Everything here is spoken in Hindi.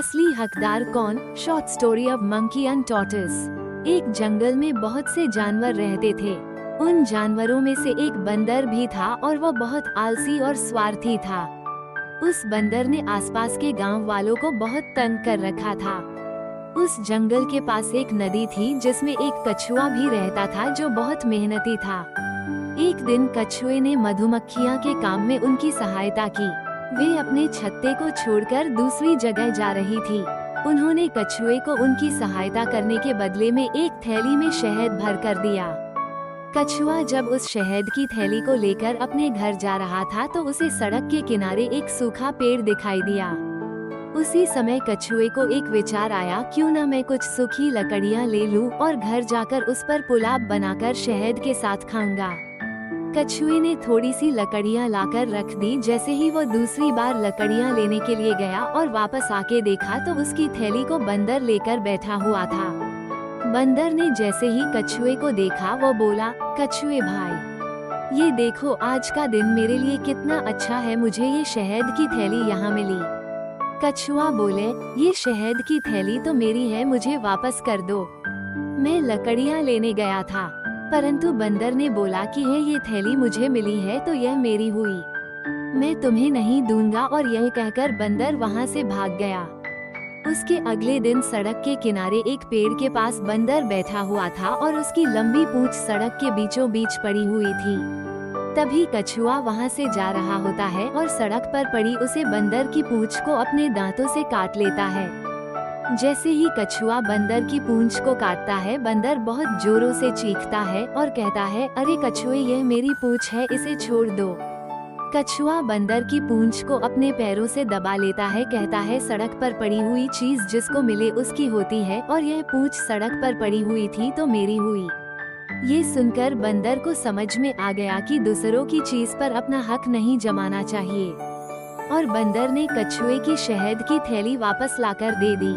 असली हकदार कौन? Short story of monkey and tortoise. एक जंगल में बहुत से जानवर रहते थे। उन जानवरों में से एक बंदर भी था और वह बहुत आलसी और स्वार्थी था। उस बंदर ने आसपास के गांव वालों को बहुत तंग कर रखा था। उस जंगल के पास एक नदी थी जिसमें एक कछुआ भी रहता था जो बहुत मेहनती था। एक दिन कछुए ने मधुमक्खियां के काम में उनकी सहायता की। वे अपने छत्ते को छोड़कर दूसरी जगह जा रही थी। उन्होंने कछुए को उनकी सहायता करने के बदले में एक थैली में शहद भर कर दिया। कछुआ जब उस शहद की थैली को लेकर अपने घर जा रहा था तो उसे सड़क के किनारे एक सूखा पेड़ दिखाई दिया। उसी समय कछुए को एक विचार आया, क्यों न मैं कुछ सूखी लकड़ियां ले लूं और घर जाकर उस पर पुलाव बनाकर शहद के साथ खाऊंगा। कछुए ने थोड़ी सी लकड़ियां लाकर रख दी। जैसे ही वो दूसरी बार लकड़ियां लेने के लिए गया और वापस आके देखा तो उसकी थैली को बंदर लेकर बैठा हुआ था। बंदर ने जैसे ही कछुए को देखा वो बोला, कछुए भाई, ये देखो आज का दिन मेरे लिए कितना अच्छा है, मुझे ये शहद की थैली यहाँ मिली। कछुआ बोले, ये शहद की थैली तो मेरी है, मुझे वापस कर दो, मैं लकड़ियाँ लेने गया था। परंतु बंदर ने बोला कि ये थैली मुझे मिली है तो यह मेरी हुई, मैं तुम्हें नहीं दूंगा। और यह कहकर बंदर वहाँ से भाग गया। उसके अगले दिन सड़क के किनारे एक पेड़ के पास बंदर बैठा हुआ था और उसकी लंबी पूंछ सड़क के बीचों बीच पड़ी हुई थी। तभी कछुआ वहाँ से जा रहा होता है और सड़क पर पड़ी उसे बंदर की पूंछ को अपने दांतों से काट लेता है। जैसे ही कछुआ बंदर की पूंछ को काटता है, बंदर बहुत जोरों से चीखता है और कहता है, अरे कछुए, यह मेरी पूंछ है, इसे छोड़ दो। कछुआ बंदर की पूंछ को अपने पैरों से दबा लेता है, कहता है, सड़क पर पड़ी हुई चीज जिसको मिले उसकी होती है और यह पूंछ सड़क पर पड़ी हुई थी तो मेरी हुई। ये सुनकर बंदर को समझ में आ गया कि दूसरों की चीज पर अपना हक नहीं जमाना चाहिए और बंदर ने कछुए की शहद की थैली वापस लाकर दे दी।